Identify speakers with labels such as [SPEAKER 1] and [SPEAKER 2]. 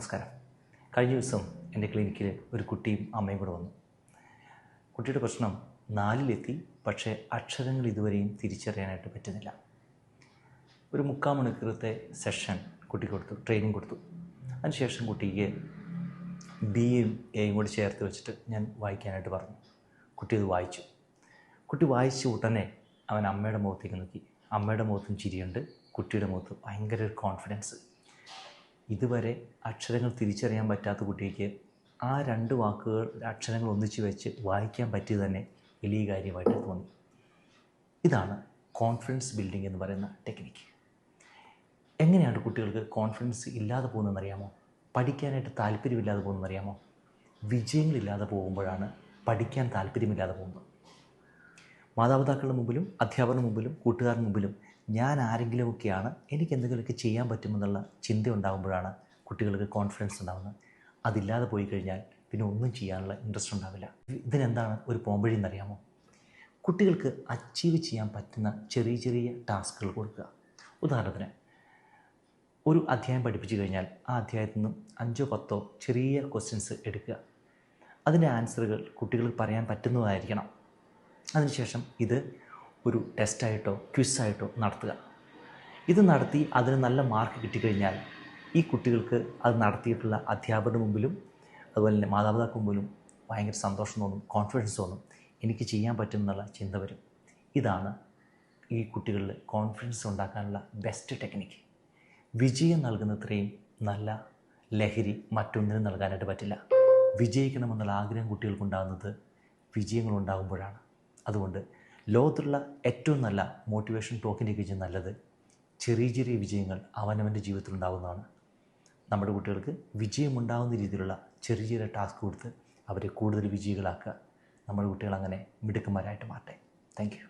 [SPEAKER 1] നമസ്കാരം. കഴിഞ്ഞ ദിവസം എൻ്റെ ക്ലിനിക്കിൽ ഒരു കുട്ടിയും അമ്മയും കൂടെ വന്നു. കുട്ടിയുടെ പ്രശ്നം 4-ലെത്തി, പക്ഷേ അക്ഷരങ്ങൾ ഇതുവരെയും തിരിച്ചറിയാനായിട്ട് പറ്റുന്നില്ല. ഒരു 3/4 മണിക്കൂറത്തെ സെഷൻ കുട്ടി കൊടുത്തു, ട്രെയിനിങ് കൊടുത്തു. അതിനുശേഷം കുട്ടിക്ക് ബിയും എയും കൂടി ചേർത്ത് വെച്ചിട്ട് ഞാൻ വായിക്കാനായിട്ട് പറഞ്ഞു. കുട്ടി അത് വായിച്ചു. കുട്ടി വായിച്ച ഉടനെ അവൻ അമ്മയുടെ മുഖത്തേക്ക് നോക്കി. അമ്മയുടെ മുഖത്തും ചിരിയുണ്ട്, കുട്ടിയുടെ മുഖത്ത് ഭയങ്കര ഒരു കോൺഫിഡൻസ്. ഇതുവരെ അക്ഷരങ്ങൾ തിരിച്ചറിയാൻ പറ്റാത്ത കുട്ടിക്ക് ആ 2 വാക്കുകൾ അക്ഷരങ്ങൾ ഒന്നിച്ച് വെച്ച് വായിക്കാൻ പറ്റിയത് തന്നെ വലിയ കാര്യമായിട്ട് തോന്നി. ഇതാണ് കോൺഫിഡൻസ് ബിൽഡിംഗ് എന്ന് പറയുന്ന ടെക്നിക്ക്. എങ്ങനെയാണ് കുട്ടികൾക്ക് കോൺഫിഡൻസ് ഇല്ലാതെ പോകുന്നതെന്നറിയാമോ? പഠിക്കാനായിട്ട് താല്പര്യമില്ലാതെ പോകുന്നതെന്നറിയാമോ? വിജയങ്ങളില്ലാതെ പോകുമ്പോഴാണ് പഠിക്കാൻ താല്പര്യമില്ലാതെ പോകുന്നത്. മാതാപിതാക്കളുടെ മുമ്പിലും അധ്യാപകരുടെ മുമ്പിലും കൂട്ടുകാരുടെ മുമ്പിലും ഞാൻ ആരെങ്കിലുമൊക്കെയാണ്, എനിക്ക് എന്തെങ്കിലുമൊക്കെ ചെയ്യാൻ പറ്റുമെന്നുള്ള ചിന്ത ഉണ്ടാകുമ്പോഴാണ് കുട്ടികൾക്ക് കോൺഫിഡൻസ് ഉണ്ടാകുന്നത്. അതില്ലാതെ പോയി കഴിഞ്ഞാൽ പിന്നെ ഒന്നും ചെയ്യാനുള്ള ഇൻട്രസ്റ്റ് ഉണ്ടാവില്ല. ഇതിനെന്താണ് ഒരു പോംവഴി എന്നറിയാമോ? കുട്ടികൾക്ക് അച്ചീവ് ചെയ്യാൻ പറ്റുന്ന ചെറിയ ചെറിയ ടാസ്കുകൾ കൊടുക്കുക. ഉദാഹരണത്തിന്, ഒരു അധ്യായം പഠിപ്പിച്ചു കഴിഞ്ഞാൽ ആ അധ്യായത്തിൽ നിന്നും 5-10 ചെറിയ ക്വസ്റ്റ്യൻസ് എടുക്കുക. അതിൻ്റെ ആൻസറുകൾ കുട്ടികൾക്ക് പറയാൻ പറ്റുന്നതായിരിക്കണം. അതിനുശേഷം ഇത് ഒരു ടെസ്റ്റായിട്ടോ ക്വിസായിട്ടോ നടത്തുക. ഇത് നടത്തി അതിന് നല്ല മാർക്ക് കിട്ടിക്കഴിഞ്ഞാൽ ഈ കുട്ടികൾക്ക് അത് നടത്തിയിട്ടുള്ള അധ്യാപകരുടെ മുമ്പിലും അതുപോലെ തന്നെ മാതാപിതാക്കളുടെ മുമ്പിലും ഭയങ്കര സന്തോഷം തോന്നും, കോൺഫിഡൻസ് തോന്നും. എനിക്ക് ചെയ്യാൻ പറ്റുമെന്നുള്ള ചിന്ത വരും. ഇതാണ് ഈ കുട്ടികളിൽ കോൺഫിഡൻസ് ഉണ്ടാക്കാനുള്ള ബെസ്റ്റ് ടെക്നിക്ക്. വിജയം നൽകുന്നത്രയും നല്ല ലഹരി മറ്റൊന്നിനും നൽകാനായിട്ട് പറ്റില്ല. വിജയിക്കണമെന്നുള്ള ആഗ്രഹം കുട്ടികൾക്കുണ്ടാകുന്നത് വിജയങ്ങളുണ്ടാകുമ്പോഴാണ്. അതുകൊണ്ട് ലോകത്തുള്ള ഏറ്റവും നല്ല മോട്ടിവേഷൻ ടോക്കിനേക്കാൾ നല്ലത് ചെറിയ ചെറിയ വിജയങ്ങൾ അവനവൻ്റെ ജീവിതത്തിൽ ഉണ്ടാകുന്നതാണ്. നമ്മുടെ കുട്ടികൾക്ക് വിജയമുണ്ടാകുന്ന രീതിയിലുള്ള ചെറിയ ചെറിയ ടാസ്ക് കൊടുത്ത് അവരെ കൂടുതൽ വിജയികളാക്കുക. നമ്മുടെ കുട്ടികൾ അങ്ങനെ മിടുക്കന്മാരായിട്ട് മാറട്ടെ. Thank you.